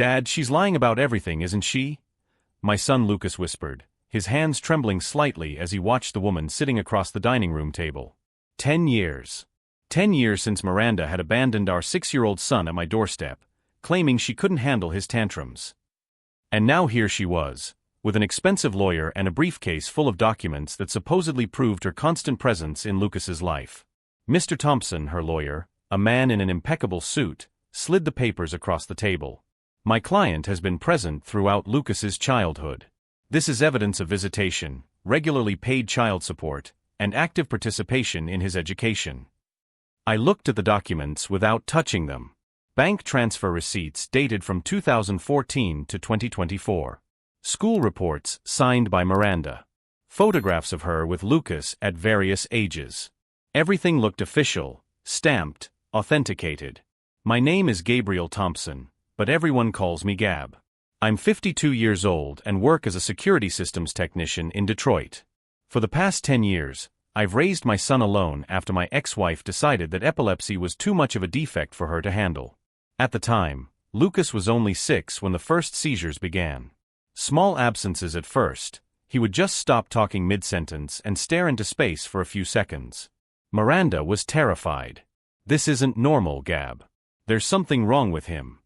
Dad, she's lying about everything, isn't she? My son Lucas whispered, his hands trembling slightly as he watched the woman sitting across the dining room table. 10 years. 10 years since Miranda had abandoned our 6-year-old son at my doorstep, claiming she couldn't handle his tantrums. And now here she was, with an expensive lawyer and a briefcase full of documents that supposedly proved her constant presence in Lucas's life. Mr. Thompson, her lawyer, a man in an impeccable suit, slid the papers across the table. My client has been present throughout Lucas's childhood. This is evidence of visitation, regularly paid child support, and active participation in his education. I looked at the documents without touching them. Bank transfer receipts dated from 2014 to 2024. School reports signed by Miranda. Photographs of her with Lucas at various ages. Everything looked official, stamped, authenticated. My name is Gabriel Thompson, but everyone calls me Gab. I'm 52 years old and work as a security systems technician in Detroit. For the past 10 years, I've raised my son alone after my ex-wife decided that epilepsy was too much of a defect for her to handle. At the time, Lucas was only 6 when the first seizures began. Small absences at first, he would just stop talking mid-sentence and stare into space for a few seconds. Miranda was terrified. This isn't normal, Gab. There's something wrong with him.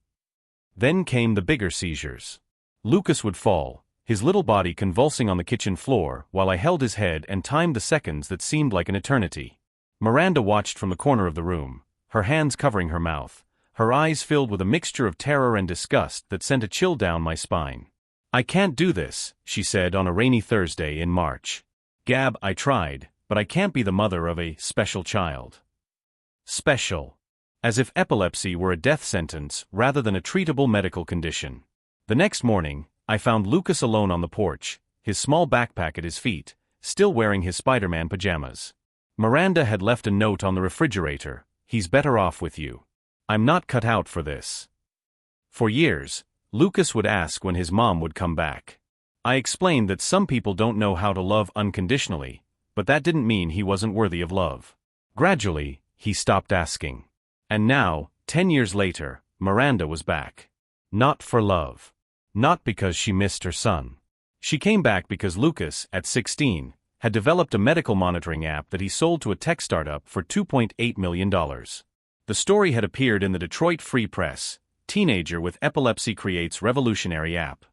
Then came the bigger seizures. Lucas would fall, his little body convulsing on the kitchen floor while I held his head and timed the seconds that seemed like an eternity. Miranda watched from the corner of the room, her hands covering her mouth, her eyes filled with a mixture of terror and disgust that sent a chill down my spine. I can't do this, she said on a rainy Thursday in March. Gab, I tried, but I can't be the mother of a special child. Special. As if epilepsy were a death sentence rather than a treatable medical condition. The next morning, I found Lucas alone on the porch, his small backpack at his feet, still wearing his Spider-Man pajamas. Miranda had left a note on the refrigerator, "He's better off with you. I'm not cut out for this." For years, Lucas would ask when his mom would come back. I explained that some people don't know how to love unconditionally, but that didn't mean he wasn't worthy of love. Gradually, he stopped asking. And now, 10 years later, Miranda was back. Not for love. Not because she missed her son. She came back because Lucas, at 16, had developed a medical monitoring app that he sold to a tech startup for $2.8 million. The story had appeared in the Detroit Free Press. Teenager with epilepsy creates revolutionary app.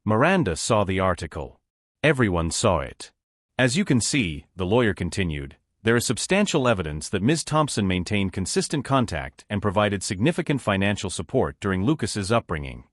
Miranda saw the article. Everyone saw it. As you can see, the lawyer continued, there is substantial evidence that Ms. Thompson maintained consistent contact and provided significant financial support during Lucas's upbringing.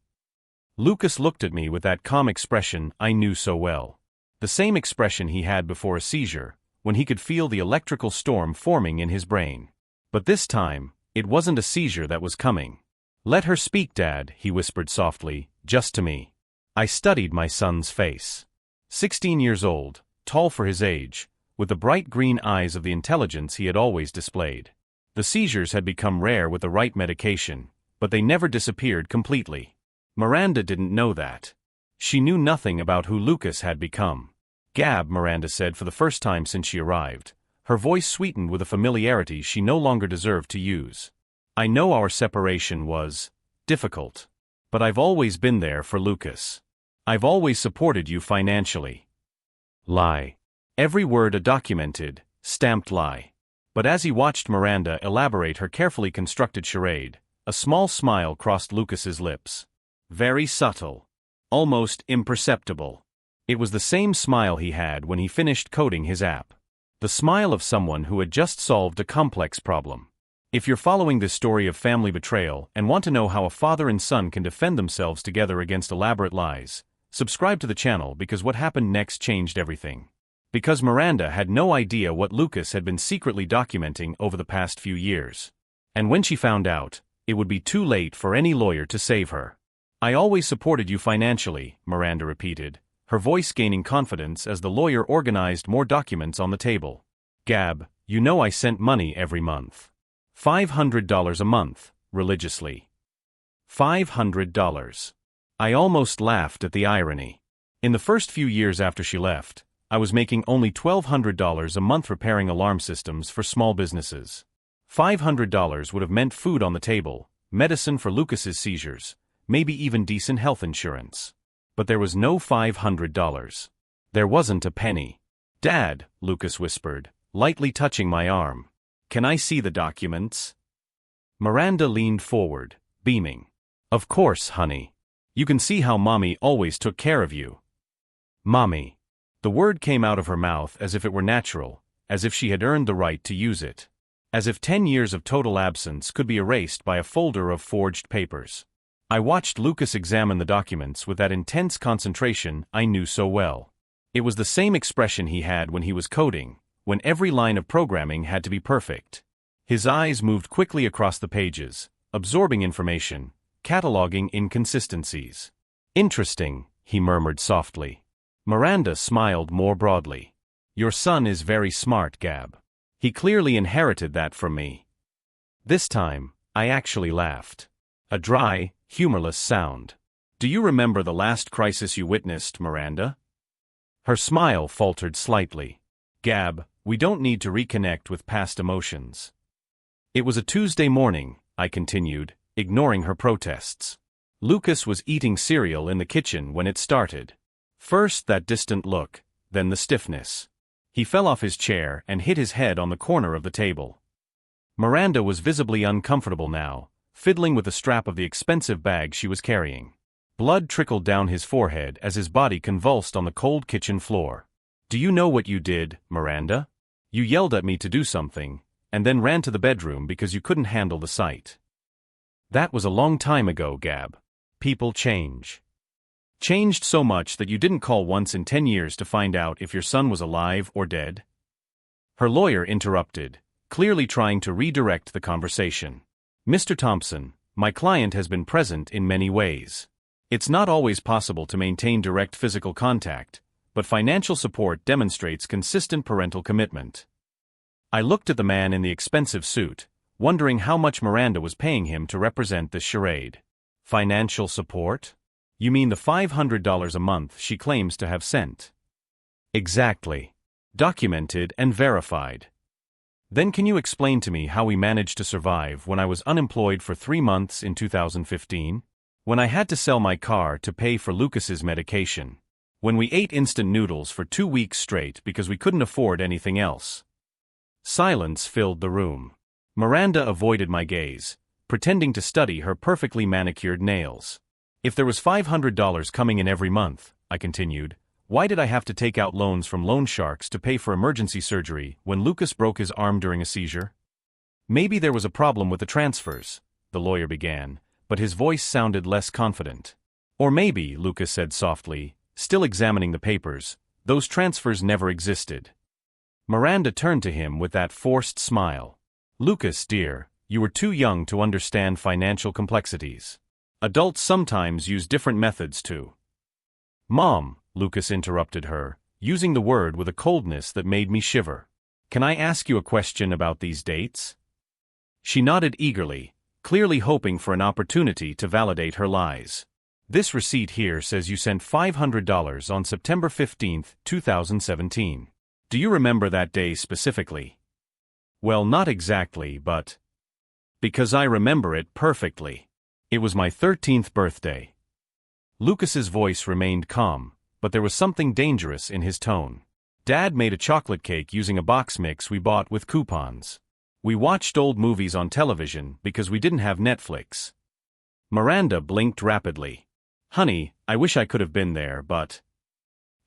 Lucas looked at me with that calm expression I knew so well. The same expression he had before a seizure, when he could feel the electrical storm forming in his brain. But this time, it wasn't a seizure that was coming. "Let her speak, Dad," he whispered softly, just to me. I studied my son's face. 16 years old, tall for his age, with the bright green eyes of the intelligence he had always displayed. The seizures had become rare with the right medication, but they never disappeared completely. Miranda didn't know that. She knew nothing about who Lucas had become. "Gab," Miranda said for the first time since she arrived, her voice sweetened with a familiarity she no longer deserved to use. "I know our separation was difficult, but I've always been there for Lucas. I've always supported you financially." Lie. Every word a documented, stamped lie. But as he watched Miranda elaborate her carefully constructed charade, a small smile crossed Lucas's lips. Very subtle. Almost imperceptible. It was the same smile he had when he finished coding his app. The smile of someone who had just solved a complex problem. If you're following this story of family betrayal and want to know how a father and son can defend themselves together against elaborate lies, subscribe to the channel because what happened next changed everything. Because Miranda had no idea what Lucas had been secretly documenting over the past few years. And when she found out, it would be too late for any lawyer to save her. "I always supported you financially," Miranda repeated, her voice gaining confidence as the lawyer organized more documents on the table. "Gab, you know I sent money every month. $500 a month, religiously. $500. I almost laughed at the irony. In the first few years after she left, I was making only $1,200 a month repairing alarm systems for small businesses. $500 would have meant food on the table, medicine for Lucas's seizures, maybe even decent health insurance. But there was no $500. There wasn't a penny. "Dad," Lucas whispered, lightly touching my arm. "Can I see the documents?" Miranda leaned forward, beaming. "Of course, honey. You can see how Mommy always took care of you." Mommy. The word came out of her mouth as if it were natural, as if she had earned the right to use it. As if 10 years of total absence could be erased by a folder of forged papers. I watched Lucas examine the documents with that intense concentration I knew so well. It was the same expression he had when he was coding, when every line of programming had to be perfect. His eyes moved quickly across the pages, absorbing information, cataloging inconsistencies. "Interesting," he murmured softly. Miranda smiled more broadly. "Your son is very smart, Gab. He clearly inherited that from me." This time, I actually laughed. A dry, humorless sound. "Do you remember the last crisis you witnessed, Miranda?" Her smile faltered slightly. "Gab, we don't need to reconnect with past emotions." "It was a Tuesday morning," I continued, ignoring her protests. Lucas was eating cereal in the kitchen when it started. First that distant look, then the stiffness. He fell off his chair and hit his head on the corner of the table. Miranda was visibly uncomfortable now, fiddling with the strap of the expensive bag she was carrying. Blood trickled down his forehead as his body convulsed on the cold kitchen floor. "Do you know what you did, Miranda? You yelled at me to do something, and then ran to the bedroom because you couldn't handle the sight." "That was a long time ago, Gab. People change." "Changed so much that you didn't call once in 10 years to find out if your son was alive or dead?" Her lawyer interrupted, clearly trying to redirect the conversation. "Mr. Thompson, my client has been present in many ways. It's not always possible to maintain direct physical contact, but financial support demonstrates consistent parental commitment." I looked at the man in the expensive suit, wondering how much Miranda was paying him to represent this charade. "Financial support? You mean the $500 a month she claims to have sent?" "Exactly. Documented and verified." "Then can you explain to me how we managed to survive when I was unemployed for 3 months in 2015? When I had to sell my car to pay for Lucas's medication? When we ate instant noodles for 2 weeks straight because we couldn't afford anything else?" Silence filled the room. Miranda avoided my gaze, pretending to study her perfectly manicured nails. "If there was $500 coming in every month," I continued, "why did I have to take out loans from loan sharks to pay for emergency surgery when Lucas broke his arm during a seizure?" "Maybe there was a problem with the transfers," the lawyer began, but his voice sounded less confident. "Or maybe," Lucas said softly, still examining the papers, "those transfers never existed." Miranda turned to him with that forced smile. "Lucas, dear, you were too young to understand financial complexities. Adults sometimes use different methods too." "Mom," Lucas interrupted her, using the word with a coldness that made me shiver. "Can I ask you a question about these dates?" She nodded eagerly, clearly hoping for an opportunity to validate her lies. "This receipt here says you sent $500 on September 15, 2017. Do you remember that day specifically?" "Well, not exactly, but..." "Because I remember it perfectly. It was my 13th birthday." Lucas's voice remained calm, but there was something dangerous in his tone. "Dad made a chocolate cake using a box mix we bought with coupons. We watched old movies on television because we didn't have Netflix." Miranda blinked rapidly. "Honey, I wish I could have been there, but..."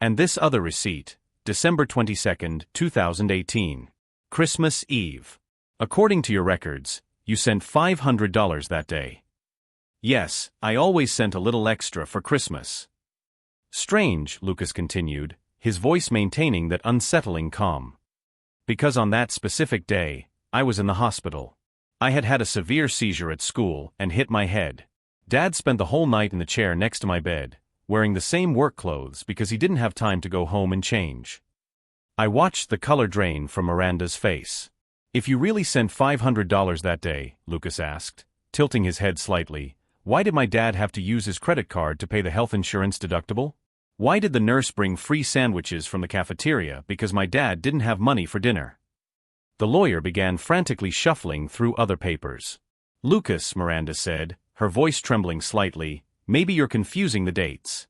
"And this other receipt, December 22, 2018. Christmas Eve. According to your records, you sent $500 that day." "Yes, I always sent a little extra for Christmas." "Strange," Lucas continued, his voice maintaining that unsettling calm. "Because on that specific day, I was in the hospital. I had had a severe seizure at school and hit my head. Dad spent the whole night in the chair next to my bed, wearing the same work clothes because he didn't have time to go home and change." I watched the color drain from Miranda's face. "If you really sent $500 that day," Lucas asked, tilting his head slightly, "why did my dad have to use his credit card to pay the health insurance deductible? Why did the nurse bring free sandwiches from the cafeteria because my dad didn't have money for dinner?" The lawyer began frantically shuffling through other papers. "Lucas," Miranda said, her voice trembling slightly, Maybe you're confusing the dates.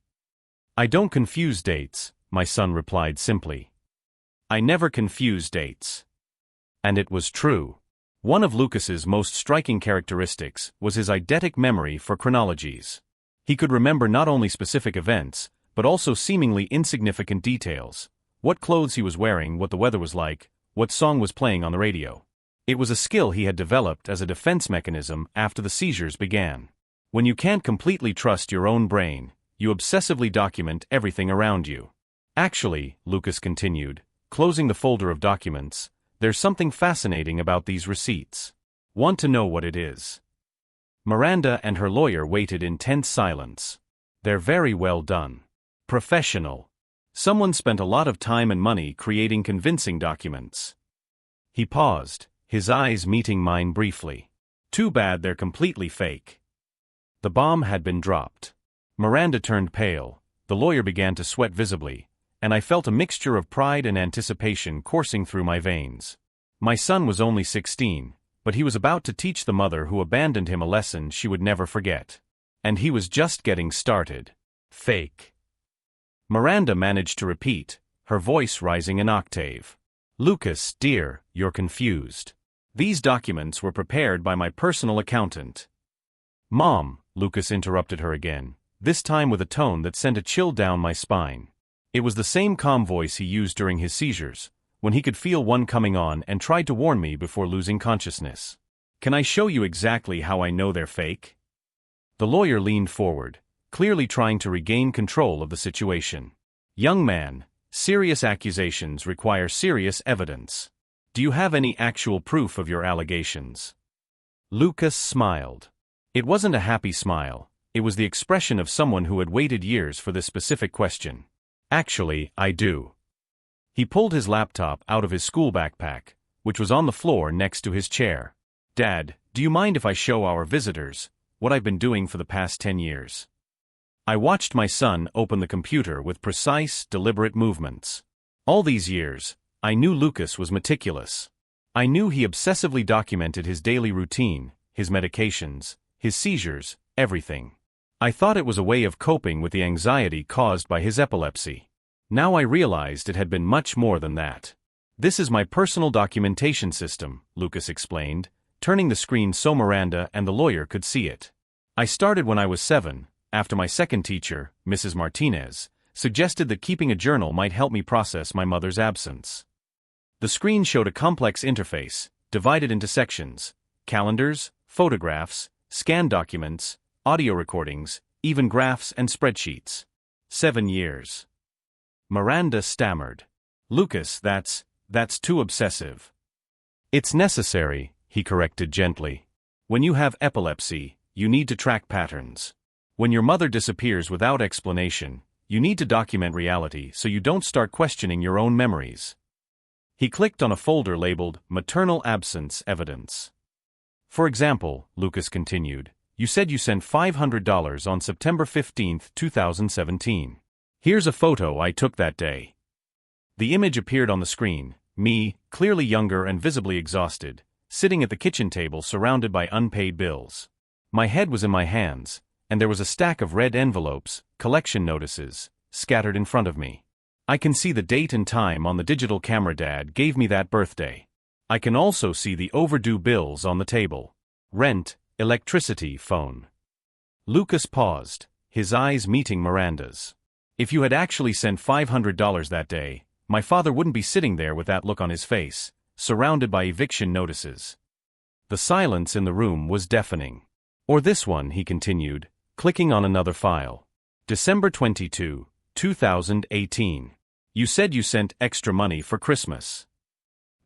I don't confuse dates, my son replied simply. I never confuse dates. And it was true. One of Lucas's most striking characteristics was his eidetic memory for chronologies. He could remember not only specific events, but also seemingly insignificant details. What clothes he was wearing, what the weather was like, what song was playing on the radio. It was a skill he had developed as a defense mechanism after the seizures began. When you can't completely trust your own brain, you obsessively document everything around you. Actually, Lucas continued, closing the folder of documents, there's something fascinating about these receipts. Want to know what it is? Miranda and her lawyer waited in tense silence. They're very well done. Professional. Someone spent a lot of time and money creating convincing documents. He paused, his eyes meeting mine briefly. Too bad they're completely fake. The bomb had been dropped. Miranda turned pale, the lawyer began to sweat visibly, and I felt a mixture of pride and anticipation coursing through my veins. My son was only 16, but he was about to teach the mother who abandoned him a lesson she would never forget. And he was just getting started. Fake. Miranda managed to repeat, her voice rising an octave. Lucas, dear, you're confused. These documents were prepared by my personal accountant. Mom, Lucas interrupted her again, this time with a tone that sent a chill down my spine. It was the same calm voice he used during his seizures, when he could feel one coming on and tried to warn me before losing consciousness. Can I show you exactly how I know they're fake? The lawyer leaned forward, clearly trying to regain control of the situation. Young man, serious accusations require serious evidence. Do you have any actual proof of your allegations? Lucas smiled. It wasn't a happy smile, it was the expression of someone who had waited years for this specific question. Actually, I do. He pulled his laptop out of his school backpack, which was on the floor next to his chair. Dad, do you mind if I show our visitors what I've been doing for the past 10 years? I watched my son open the computer with precise, deliberate movements. All these years, I knew Lucas was meticulous. I knew he obsessively documented his daily routine, his medications, his seizures, everything. I thought it was a way of coping with the anxiety caused by his epilepsy. Now I realized it had been much more than that. This is my personal documentation system, Lucas explained, turning the screen so Miranda and the lawyer could see it. I started when I was 7, after my second teacher, Mrs. Martinez, suggested that keeping a journal might help me process my mother's absence. The screen showed a complex interface, divided into sections: calendars, photographs, scanned documents, audio recordings, even graphs and spreadsheets. 7 years. Miranda stammered. Lucas, that's too obsessive. It's necessary, he corrected gently. When you have epilepsy, you need to track patterns. When your mother disappears without explanation, you need to document reality so you don't start questioning your own memories. He clicked on a folder labeled Maternal Absence Evidence. For example, Lucas continued, you said you sent $500 on September 15, 2017. Here's a photo I took that day. The image appeared on the screen, me, clearly younger and visibly exhausted, sitting at the kitchen table surrounded by unpaid bills. My head was in my hands, and there was a stack of red envelopes, collection notices, scattered in front of me. I can see the date and time on the digital camera Dad gave me that birthday. I can also see the overdue bills on the table. Rent, electricity, phone. Lucas paused, his eyes meeting Miranda's. If you had actually sent $500 that day, my father wouldn't be sitting there with that look on his face, surrounded by eviction notices. The silence in the room was deafening. Or this one, he continued, clicking on another file. December 22, 2018. You said you sent extra money for Christmas.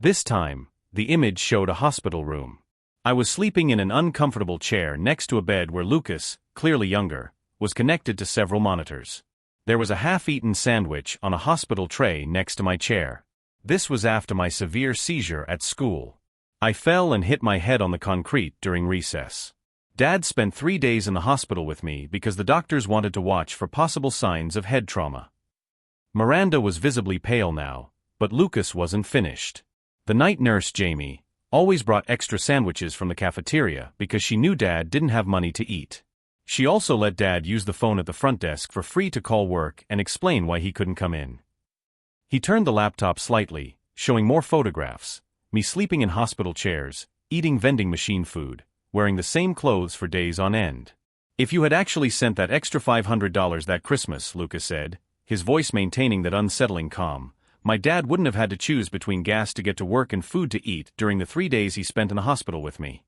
This time, the image showed a hospital room. I was sleeping in an uncomfortable chair next to a bed where Lucas, clearly younger, was connected to several monitors. There was a half-eaten sandwich on a hospital tray next to my chair. This was after my severe seizure at school. I fell and hit my head on the concrete during recess. Dad spent 3 days in the hospital with me because the doctors wanted to watch for possible signs of head trauma. Miranda was visibly pale now, but Lucas wasn't finished. The night nurse, Jamie, always brought extra sandwiches from the cafeteria because she knew Dad didn't have money to eat. She also let Dad use the phone at the front desk for free to call work and explain why he couldn't come in. He turned the laptop slightly, showing more photographs, me sleeping in hospital chairs, eating vending machine food, wearing the same clothes for days on end. "If you had actually sent that extra $500 that Christmas," Lucas said, his voice maintaining that unsettling calm, "my dad wouldn't have had to choose between gas to get to work and food to eat during the 3 days he spent in the hospital with me."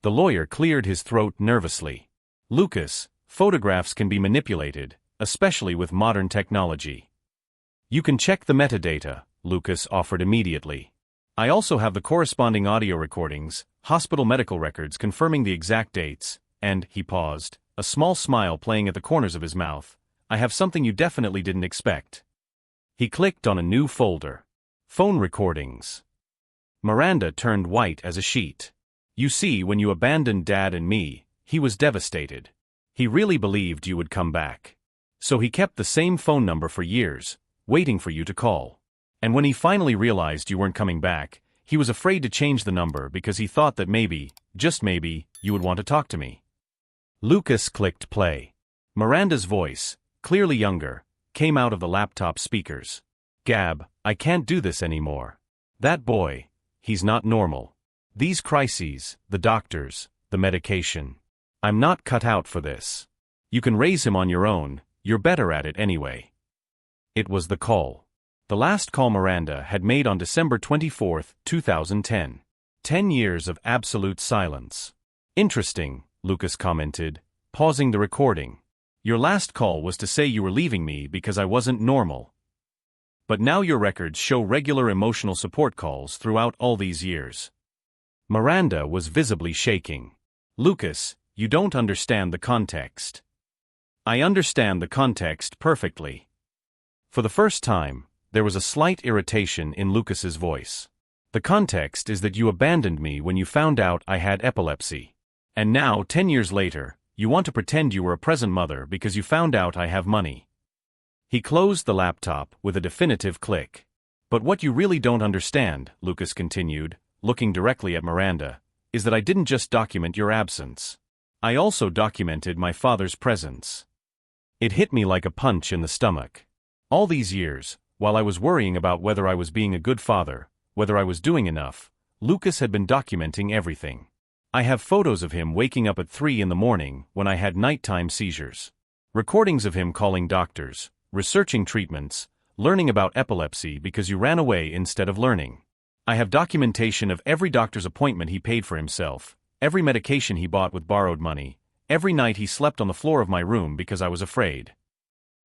The lawyer cleared his throat nervously. "Lucas, photographs can be manipulated, especially with modern technology." "You can check the metadata," Lucas offered immediately. "I also have the corresponding audio recordings, hospital medical records confirming the exact dates, and," he paused, a small smile playing at the corners of his mouth, "I have something you definitely didn't expect." He clicked on a new folder. Phone recordings. Miranda turned white as a sheet. "You see, when you abandoned Dad and me, he was devastated. He really believed you would come back. So he kept the same phone number for years, waiting for you to call. And when he finally realized you weren't coming back, he was afraid to change the number because he thought that maybe, just maybe, you would want to talk to me." Lucas clicked play. Miranda's voice, clearly younger, came out of the laptop speakers. "Gab, I can't do this anymore. That boy, he's not normal. These crises, the doctors, the medication. I'm not cut out for this. You can raise him on your own, you're better at it anyway." It was the call. The last call Miranda had made on December 24, 2010. 10 years of absolute silence. "Interesting," Lucas commented, pausing the recording. "Your last call was to say you were leaving me because I wasn't normal. But now your records show regular emotional support calls throughout all these years." Miranda was visibly shaking. "Lucas, you don't understand the context." "I understand the context perfectly." For the first time, there was a slight irritation in Lucas's voice. "The context is that you abandoned me when you found out I had epilepsy. And now, 10 years later, you want to pretend you were a present mother because you found out I have money." He closed the laptop with a definitive click. "But what you really don't understand," Lucas continued, looking directly at Miranda, "is that I didn't just document your absence. I also documented my father's presence." It hit me like a punch in the stomach. All these years, while I was worrying about whether I was being a good father, whether I was doing enough, Lucas had been documenting everything. I have photos of him waking up at 3 in the morning when I had nighttime seizures. Recordings of him calling doctors, researching treatments, learning about epilepsy because you ran away instead of learning. I have documentation of every doctor's appointment he paid for himself, every medication he bought with borrowed money, every night he slept on the floor of my room because I was afraid.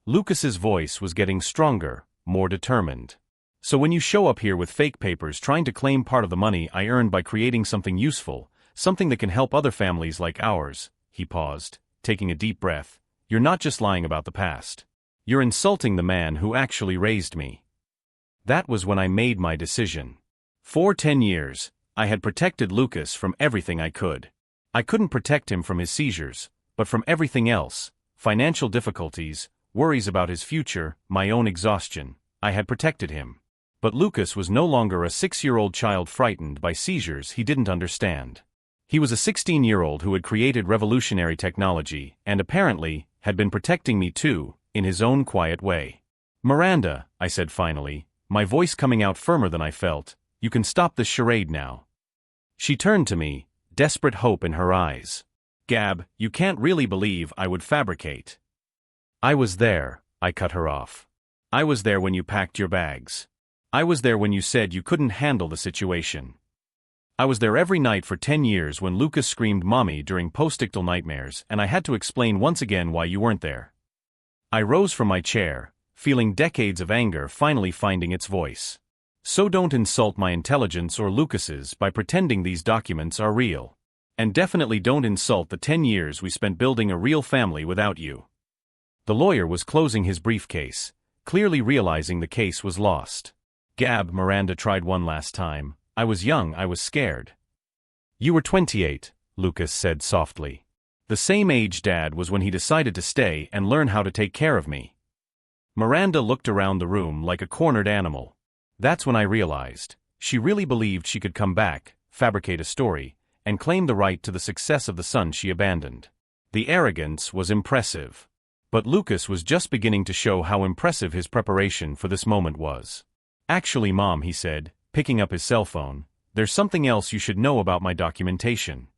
Lucas's voice was getting stronger, more determined. "So when you show up here with fake papers trying to claim part of the money I earned by creating something useful, something that can help other families like ours," he paused, taking a deep breath, "you're not just lying about the past. You're insulting the man who actually raised me." That was when I made my decision. For 10 years, I had protected Lucas from everything I could. I couldn't protect him from his seizures, but from everything else, financial difficulties, worries about his future, my own exhaustion. I had protected him. But Lucas was no longer a 6-year-old child frightened by seizures he didn't understand. He was a 16-year-old who had created revolutionary technology and apparently had been protecting me too, in his own quiet way. "Miranda," I said finally, my voice coming out firmer than I felt, "you can stop this charade now." She turned to me, desperate hope in her eyes. "Gab, you can't really believe I would fabricate." "I was there," I cut her off. "I was there when you packed your bags. I was there when you said you couldn't handle the situation. I was there every night for 10 years when Lucas screamed mommy during postictal nightmares and I had to explain once again why you weren't there." I rose from my chair, feeling decades of anger finally finding its voice. "So don't insult my intelligence or Lucas's by pretending these documents are real. And definitely don't insult the 10 years we spent building a real family without you." The lawyer was closing his briefcase, clearly realizing the case was lost. "Gab," Miranda tried one last time, "I was young, I was scared." "You were 28, Lucas said softly. "The same age Dad was when he decided to stay and learn how to take care of me." Miranda looked around the room like a cornered animal. That's when I realized, she really believed she could come back, fabricate a story, and claim the right to the success of the son she abandoned. The arrogance was impressive. But Lucas was just beginning to show how impressive his preparation for this moment was. "Actually, Mom," he said, picking up his cell phone, "there's something else you should know about my documentation."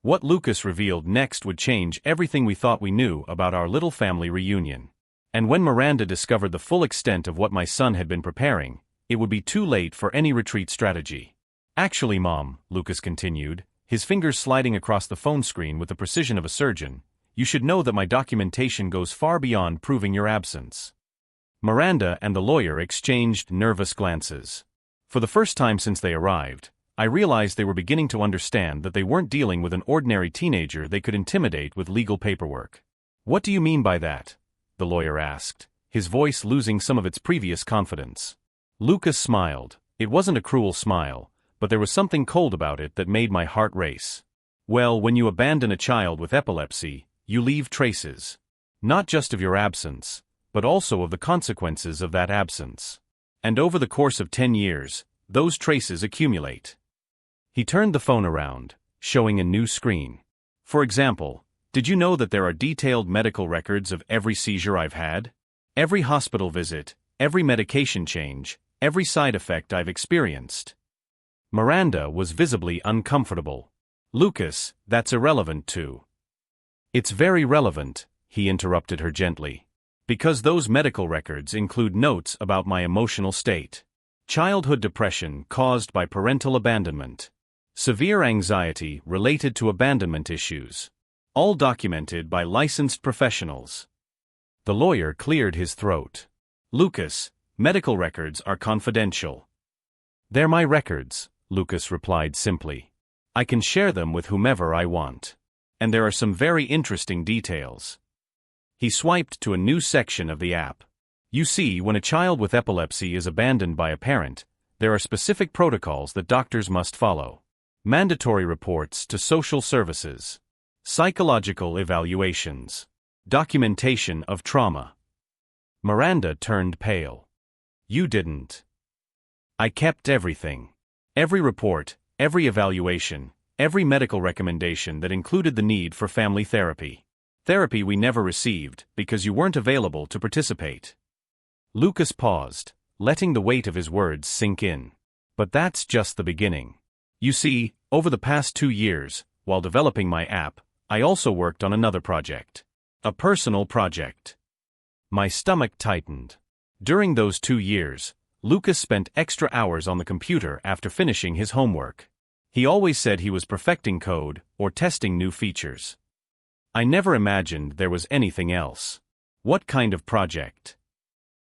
What Lucas revealed next would change everything we thought we knew about our little family reunion. And when Miranda discovered the full extent of what my son had been preparing, it would be too late for any retreat strategy. "Actually, Mom," Lucas continued, his fingers sliding across the phone screen with the precision of a surgeon, "you should know that my documentation goes far beyond proving your absence." Miranda and the lawyer exchanged nervous glances. For the first time since they arrived, I realized they were beginning to understand that they weren't dealing with an ordinary teenager they could intimidate with legal paperwork. "What do you mean by that?" the lawyer asked, his voice losing some of its previous confidence. Lucas smiled. It wasn't a cruel smile, but there was something cold about it that made my heart race. "Well, when you abandon a child with epilepsy, you leave traces. Not just of your absence, but also of the consequences of that absence. And over the course of 10 years, those traces accumulate." He turned the phone around, showing a new screen. "For example, did you know that there are detailed medical records of every seizure I've had? Every hospital visit, every medication change, every side effect I've experienced?" Miranda was visibly uncomfortable. "Lucas, that's irrelevant too." "It's very relevant," he interrupted her gently. "Because those medical records include notes about my emotional state. Childhood depression caused by parental abandonment. Severe anxiety related to abandonment issues. All documented by licensed professionals." The lawyer cleared his throat. "Lucas, medical records are confidential." "They're my records," Lucas replied simply. "I can share them with whomever I want. And there are some very interesting details." He swiped to a new section of the app. "You see, when a child with epilepsy is abandoned by a parent, there are specific protocols that doctors must follow. Mandatory reports to social services. Psychological evaluations. Documentation of trauma." Miranda turned pale. "You didn't." "I kept everything. Every report, every evaluation, every medical recommendation that included the need for family therapy. Therapy we never received because you weren't available to participate." Lucas paused, letting the weight of his words sink in. "But that's just the beginning. You see, over the past 2 years, while developing my app, I also worked on another project. A personal project." My stomach tightened. During those 2 years, Lucas spent extra hours on the computer after finishing his homework. He always said he was perfecting code or testing new features. I never imagined there was anything else. "What kind of project?"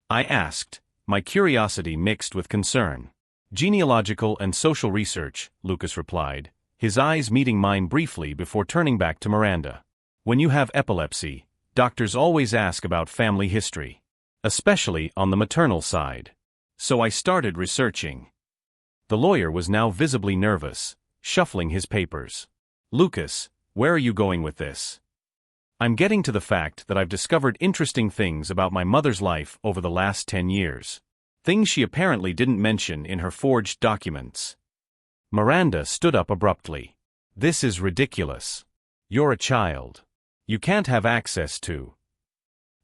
I asked, my curiosity mixed with concern. "Genealogical and social research," Lucas replied, his eyes meeting mine briefly before turning back to Miranda. "When you have epilepsy, doctors always ask about family history. Especially on the maternal side. So I started researching." The lawyer was now visibly nervous, shuffling his papers. "Lucas, where are you going with this?" "I'm getting to the fact that I've discovered interesting things about my mother's life over the last 10 years. Things she apparently didn't mention in her forged documents." Miranda stood up abruptly. "This is ridiculous. You're a child. You can't have access to."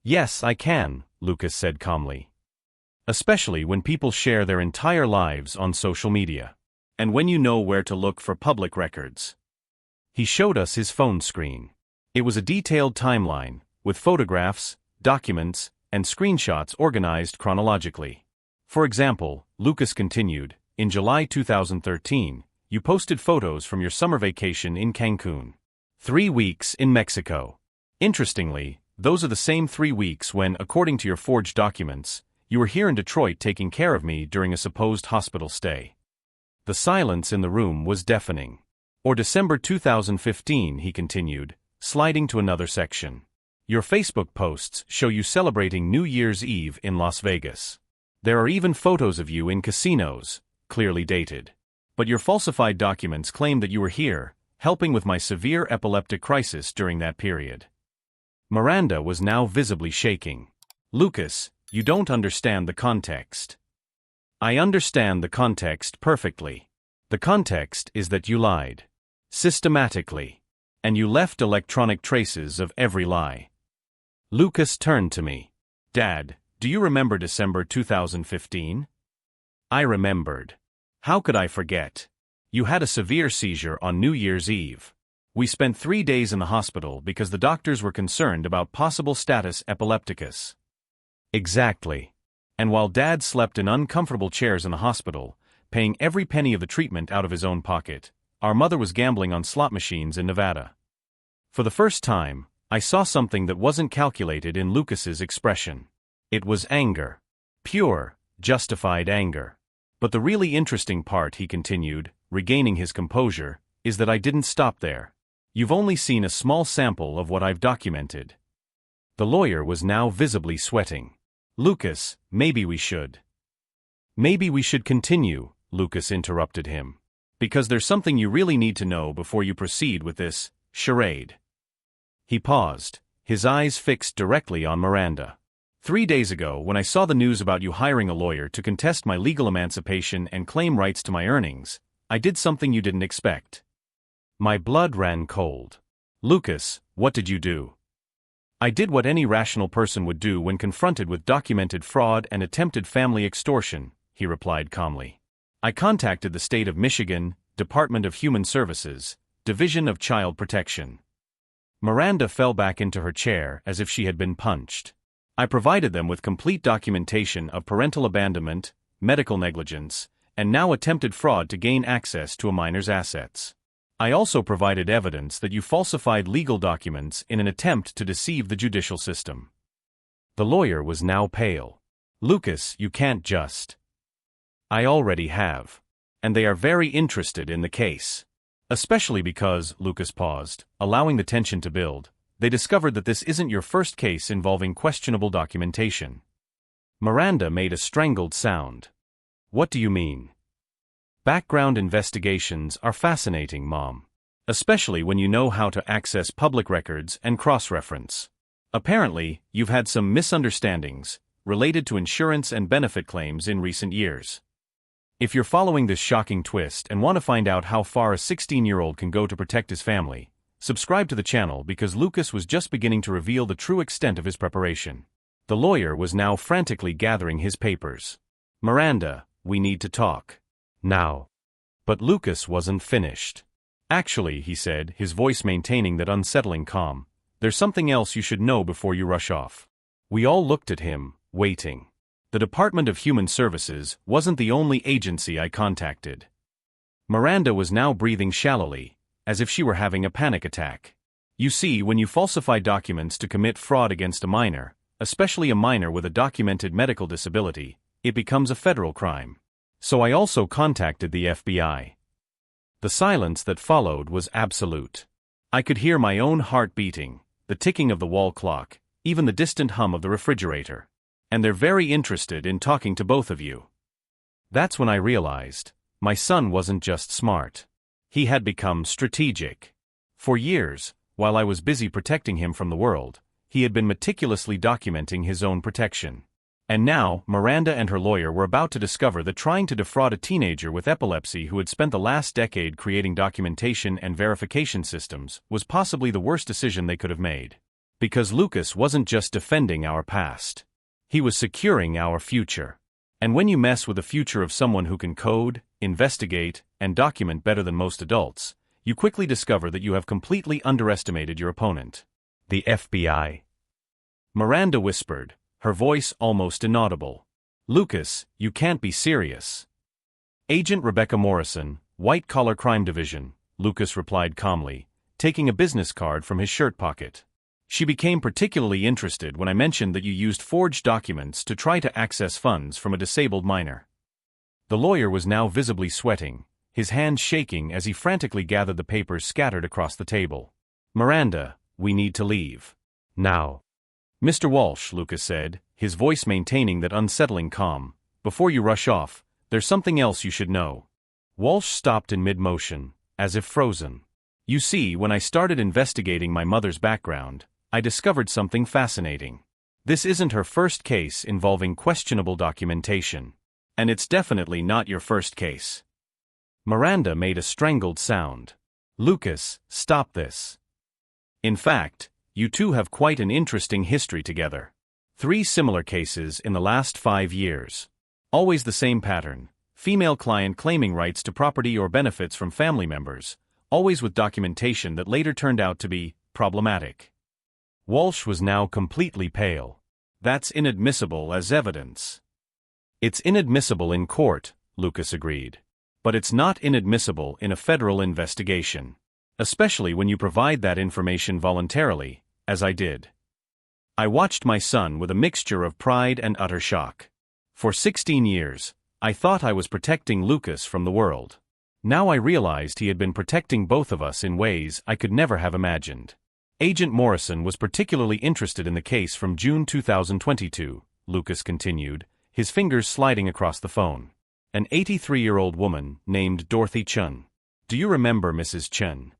"Yes, I can," Lucas said calmly. "Especially when people share their entire lives on social media. And when you know where to look for public records." He showed us his phone screen. It was a detailed timeline, with photographs, documents, and screenshots organized chronologically. "For example," Lucas continued, "in July 2013, you posted photos from your summer vacation in Cancun. 3 weeks in Mexico. Interestingly, those are the same 3 weeks when, according to your forged documents, you were here in Detroit taking care of me during a supposed hospital stay." The silence in the room was deafening. "Or December 2015, he continued, sliding to another section. "Your Facebook posts show you celebrating New Year's Eve in Las Vegas. There are even photos of you in casinos, clearly dated. But your falsified documents claim that you were here, helping with my severe epileptic crisis during that period." Miranda was now visibly shaking. "Lucas, you don't understand the context." "I understand the context perfectly. The context is that you lied. Systematically. And you left electronic traces of every lie. Lucas turned to me. Dad, do you remember December 2015? I remembered. How could I forget? You had a severe seizure on New Year's Eve. We spent 3 days in the hospital because the doctors were concerned about possible status epilepticus. Exactly. And while Dad slept in uncomfortable chairs in the hospital, paying every penny of the treatment out of his own pocket, our mother was gambling on slot machines in Nevada. For the first time, I saw something that wasn't calculated in Lucas's expression. It was anger. Pure, justified anger. But the really interesting part, he continued, regaining his composure, is that I didn't stop there. You've only seen a small sample of what I've documented. The lawyer was now visibly sweating. Lucas, maybe we should. Maybe we should continue, Lucas interrupted him. Because there's something you really need to know before you proceed with this charade. He paused, his eyes fixed directly on Miranda. 3 days ago, when I saw the news about you hiring a lawyer to contest my legal emancipation and claim rights to my earnings, I did something you didn't expect. My blood ran cold. Lucas, what did you do? I did what any rational person would do when confronted with documented fraud and attempted family extortion, he replied calmly. I contacted the state of Michigan, Department of Human Services, Division of Child Protection. Miranda fell back into her chair as if she had been punched. I provided them with complete documentation of parental abandonment, medical negligence, and now attempted fraud to gain access to a minor's assets. I also provided evidence that you falsified legal documents in an attempt to deceive the judicial system. The lawyer was now pale. Lucas, you can't just. I already have. And they are very interested in the case. Especially because, Lucas paused, allowing the tension to build, they discovered that this isn't your first case involving questionable documentation. Miranda made a strangled sound. What do you mean? Background investigations are fascinating, Mom. Especially when you know how to access public records and cross-reference. Apparently, you've had some misunderstandings related to insurance and benefit claims in recent years. If you're following this shocking twist and want to find out how far a 16-year-old can go to protect his family, subscribe to the channel because Lucas was just beginning to reveal the true extent of his preparation. The lawyer was now frantically gathering his papers. Miranda, we need to talk. Now. But Lucas wasn't finished. Actually, he said, his voice maintaining that unsettling calm, there's something else you should know before you rush off. We all looked at him, waiting. The Department of Human Services wasn't the only agency I contacted. Miranda was now breathing shallowly, as if she were having a panic attack. You see, when you falsify documents to commit fraud against a minor, especially a minor with a documented medical disability, it becomes a federal crime. So I also contacted the FBI. The silence that followed was absolute. I could hear my own heart beating, the ticking of the wall clock, even the distant hum of the refrigerator. And they're very interested in talking to both of you. That's when I realized, my son wasn't just smart. He had become strategic. For years, while I was busy protecting him from the world, he had been meticulously documenting his own protection. And now, Miranda and her lawyer were about to discover that trying to defraud a teenager with epilepsy who had spent the last decade creating documentation and verification systems was possibly the worst decision they could have made. Because Lucas wasn't just defending our past. He was securing our future. And when you mess with the future of someone who can code, investigate, and document better than most adults, you quickly discover that you have completely underestimated your opponent. The FBI. Miranda whispered, her voice almost inaudible. Lucas, you can't be serious. Agent Rebecca Morrison, White Collar Crime Division, Lucas replied calmly, taking a business card from his shirt pocket. She became particularly interested when I mentioned that you used forged documents to try to access funds from a disabled minor. The lawyer was now visibly sweating, his hands shaking as he frantically gathered the papers scattered across the table. Miranda, we need to leave. Now. Mr. Walsh, Lucas said, his voice maintaining that unsettling calm, before you rush off, there's something else you should know. Walsh stopped in mid-motion, as if frozen. You see, when I started investigating my mother's background, I discovered something fascinating. This isn't her first case involving questionable documentation. And it's definitely not your first case. Miranda made a strangled sound. Lucas, stop this. In fact, you two have quite an interesting history together. 3 similar cases in the last 5 years. Always the same pattern. Female client claiming rights to property or benefits from family members, always with documentation that later turned out to be problematic. Walsh was now completely pale. That's inadmissible as evidence. It's inadmissible in court, Lucas agreed. But it's not inadmissible in a federal investigation. Especially when you provide that information voluntarily, as I did. I watched my son with a mixture of pride and utter shock. For 16 years, I thought I was protecting Lucas from the world. Now I realized he had been protecting both of us in ways I could never have imagined. Agent Morrison was particularly interested in the case from June 2022, Lucas continued, his fingers sliding across the phone. An 83-year-old woman named Dorothy Chun. Do you remember Mrs. Chun?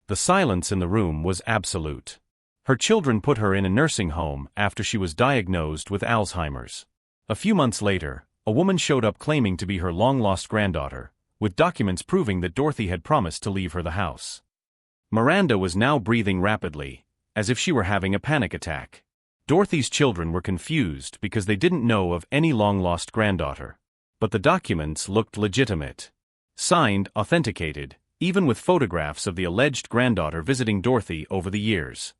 The silence in the room was absolute. Her children put her in a nursing home after she was diagnosed with Alzheimer's. A few months later, a woman showed up claiming to be her long-lost granddaughter, with documents proving that Dorothy had promised to leave her the house. Miranda was now breathing rapidly, as if she were having a panic attack. Dorothy's children were confused because they didn't know of any long-lost granddaughter. But the documents looked legitimate. Signed, authenticated, even with photographs of the alleged granddaughter visiting Dorothy over the years.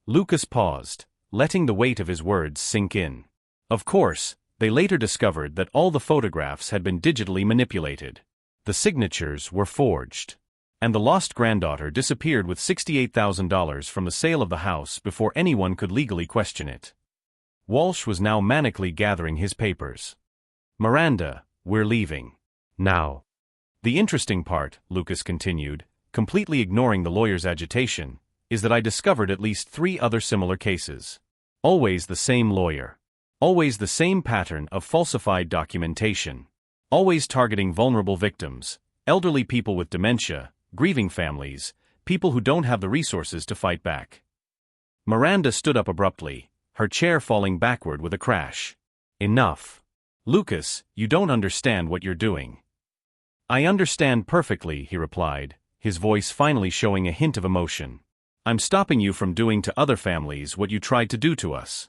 Lucas paused, letting the weight of his words sink in. Of course, they later discovered that all the photographs had been digitally manipulated. The signatures were forged. And the lost granddaughter disappeared with $68,000 from the sale of the house before anyone could legally question it. Walsh was now manically gathering his papers. Miranda, we're leaving. Now. The interesting part, Lucas continued, completely ignoring the lawyer's agitation, is that I discovered at least 3 other similar cases. Always the same lawyer. Always the same pattern of falsified documentation. Always targeting vulnerable victims, elderly people with dementia, grieving families, people who don't have the resources to fight back. Miranda stood up abruptly, her chair falling backward with a crash. Enough. Lucas, you don't understand what you're doing. I understand perfectly, he replied, his voice finally showing a hint of emotion. I'm stopping you from doing to other families what you tried to do to us.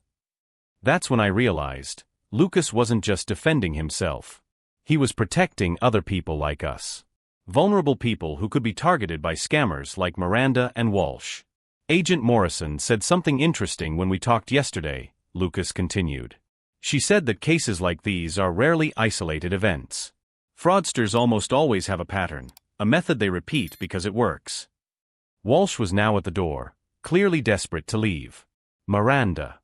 That's when I realized, Lucas wasn't just defending himself. He was protecting other people like us. Vulnerable people who could be targeted by scammers like Miranda and Walsh. Agent Morrison said something interesting when we talked yesterday, Lucas continued. She said that cases like these are rarely isolated events. Fraudsters almost always have a pattern, a method they repeat because it works. Walsh was now at the door, clearly desperate to leave. Miranda.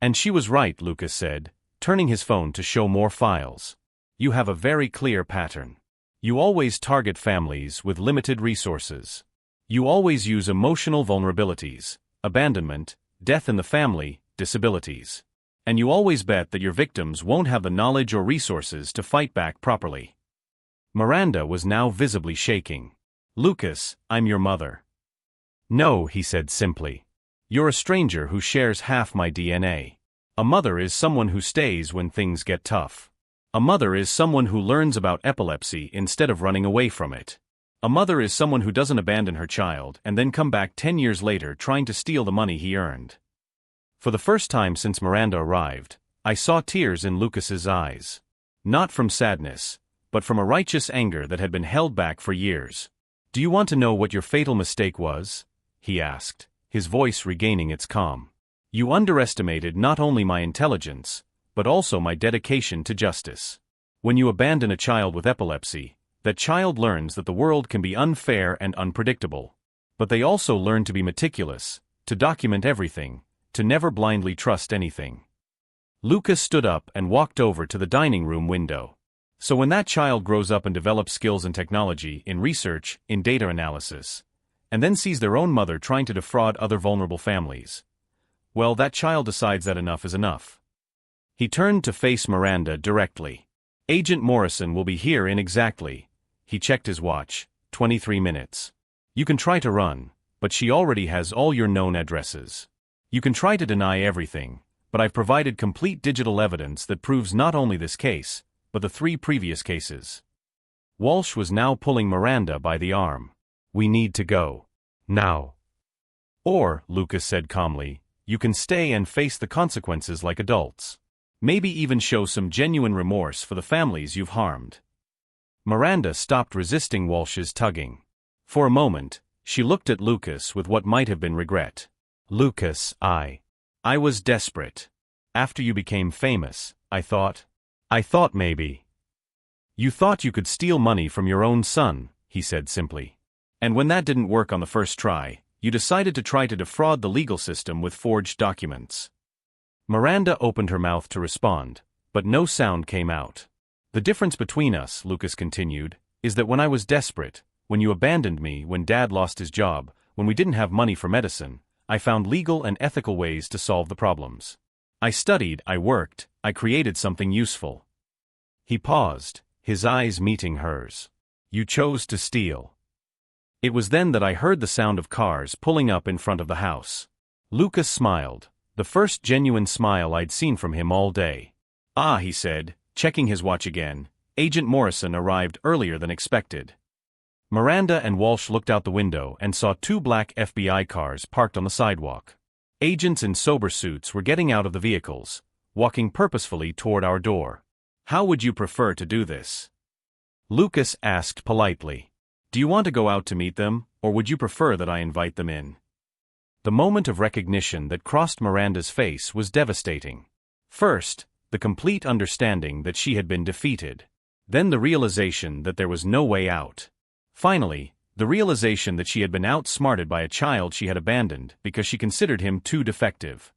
And she was right, Lucas said, turning his phone to show more files. You have a very clear pattern. You always target families with limited resources. You always use emotional vulnerabilities, abandonment, death in the family, disabilities. And you always bet that your victims won't have the knowledge or resources to fight back properly. Miranda was now visibly shaking. Lucas, I'm your mother. No, he said simply. You're a stranger who shares half my DNA. A mother is someone who stays when things get tough. A mother is someone who learns about epilepsy instead of running away from it. A mother is someone who doesn't abandon her child and then come back 10 years later trying to steal the money he earned. For the first time since Miranda arrived, I saw tears in Lucas's eyes. Not from sadness, but from a righteous anger that had been held back for years. Do you want to know what your fatal mistake was? He asked, his voice regaining its calm. You underestimated not only my intelligence, but also my dedication to justice. When you abandon a child with epilepsy, that child learns that the world can be unfair and unpredictable. But they also learn to be meticulous, to document everything, to never blindly trust anything. Lucas stood up and walked over to the dining room window. So when that child grows up and develops skills in technology, in research, in data analysis, and then sees their own mother trying to defraud other vulnerable families, well, that child decides that enough is enough. He turned to face Miranda directly. Agent Morrison will be here in exactly, he checked his watch, 23 minutes. You can try to run, but she already has all your known addresses. You can try to deny everything, but I've provided complete digital evidence that proves not only this case, but the 3 previous cases. Walsh was now pulling Miranda by the arm. We need to go. Now. Or, Lucas said calmly, you can stay and face the consequences like adults. Maybe even show some genuine remorse for the families you've harmed. Miranda stopped resisting Walsh's tugging. For a moment, she looked at Lucas with what might have been regret. Lucas, I was desperate. After you became famous, I thought maybe. You thought you could steal money from your own son, he said simply. And when that didn't work on the first try, you decided to try to defraud the legal system with forged documents. Miranda opened her mouth to respond, but no sound came out. The difference between us, Lucas continued, is that when I was desperate, when you abandoned me, when Dad lost his job, when we didn't have money for medicine, I found legal and ethical ways to solve the problems. I studied, I worked, I created something useful. He paused, his eyes meeting hers. You chose to steal. It was then that I heard the sound of cars pulling up in front of the house. Lucas smiled, the first genuine smile I'd seen from him all day. Ah, he said, checking his watch again, Agent Morrison arrived earlier than expected. Miranda and Walsh looked out the window and saw 2 black FBI cars parked on the sidewalk. Agents in sober suits were getting out of the vehicles, walking purposefully toward our door. How would you prefer to do this? Lucas asked politely. Do you want to go out to meet them, or would you prefer that I invite them in? The moment of recognition that crossed Miranda's face was devastating. First, the complete understanding that she had been defeated. Then the realization that there was no way out. Finally, the realization that she had been outsmarted by a child she had abandoned because she considered him too defective.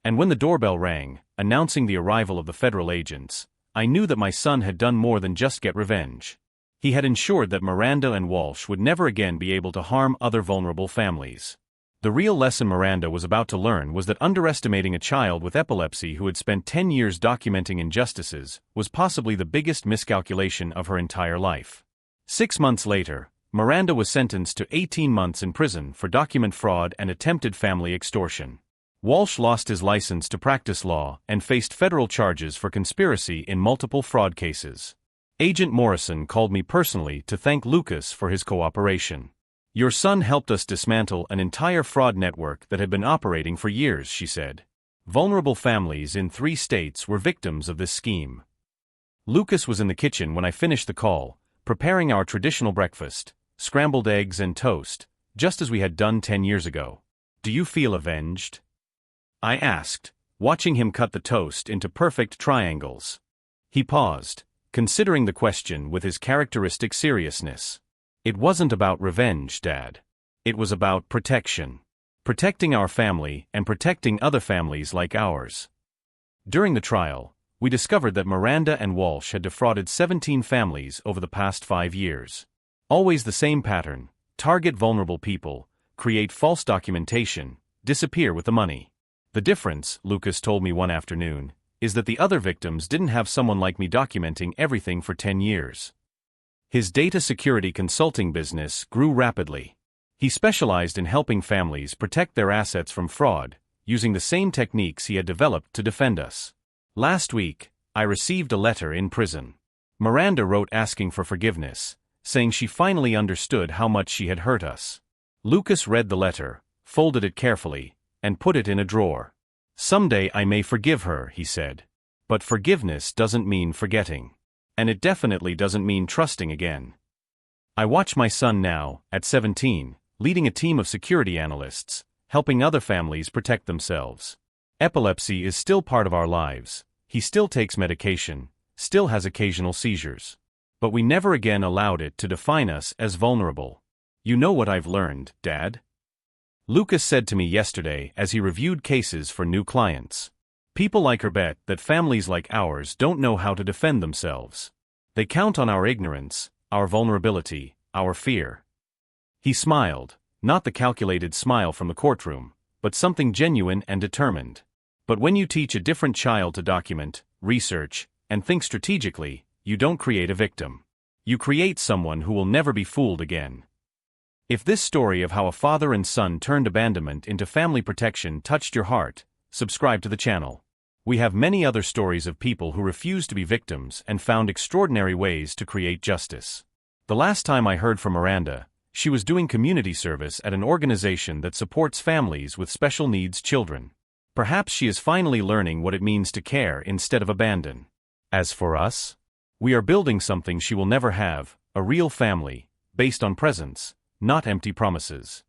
And when the doorbell rang, announcing the arrival of the federal agents, I knew that my son had done more than just get revenge. He had ensured that Miranda and Walsh would never again be able to harm other vulnerable families. The real lesson Miranda was about to learn was that underestimating a child with epilepsy who had spent 10 years documenting injustices was possibly the biggest miscalculation of her entire life. 6 months later, Miranda was sentenced to 18 months in prison for document fraud and attempted family extortion. Walsh lost his license to practice law and faced federal charges for conspiracy in multiple fraud cases. Agent Morrison called me personally to thank Lucas for his cooperation. Your son helped us dismantle an entire fraud network that had been operating for years, she said. Vulnerable families in 3 states were victims of this scheme. Lucas was in the kitchen when I finished the call, preparing our traditional breakfast, scrambled eggs and toast, just as we had done 10 years ago. Do you feel avenged? I asked, watching him cut the toast into perfect triangles. He paused, considering the question with his characteristic seriousness. It wasn't about revenge, Dad. It was about protection. Protecting our family and protecting other families like ours. During the trial, we discovered that Miranda and Walsh had defrauded 17 families over the past 5 years. Always the same pattern: target vulnerable people, create false documentation, disappear with the money. The difference, Lucas told me one afternoon, is that the other victims didn't have someone like me documenting everything for 10 years. His data security consulting business grew rapidly. He specialized in helping families protect their assets from fraud, using the same techniques he had developed to defend us. Last week, I received a letter in prison. Miranda wrote asking for forgiveness, saying she finally understood how much she had hurt us. Lucas read the letter, folded it carefully, and put it in a drawer. Someday I may forgive her, he said. But forgiveness doesn't mean forgetting. And it definitely doesn't mean trusting again. I watch my son now, at 17, leading a team of security analysts, helping other families protect themselves. Epilepsy is still part of our lives. He still takes medication, still has occasional seizures. But we never again allowed it to define us as vulnerable. You know what I've learned, Dad? Lucas said to me yesterday as he reviewed cases for new clients. People like her bet that families like ours don't know how to defend themselves. They count on our ignorance, our vulnerability, our fear. He smiled, not the calculated smile from the courtroom, but something genuine and determined. But when you teach a different child to document, research, and think strategically, you don't create a victim. You create someone who will never be fooled again. If this story of how a father and son turned abandonment into family protection touched your heart, subscribe to the channel. We have many other stories of people who refused to be victims and found extraordinary ways to create justice. The last time I heard from Miranda, She was doing community service at an organization that supports families with special needs children. Perhaps she is finally learning what it means to care instead of abandon. As for us, we are building something she will never have, a real family, based on presence, not empty promises.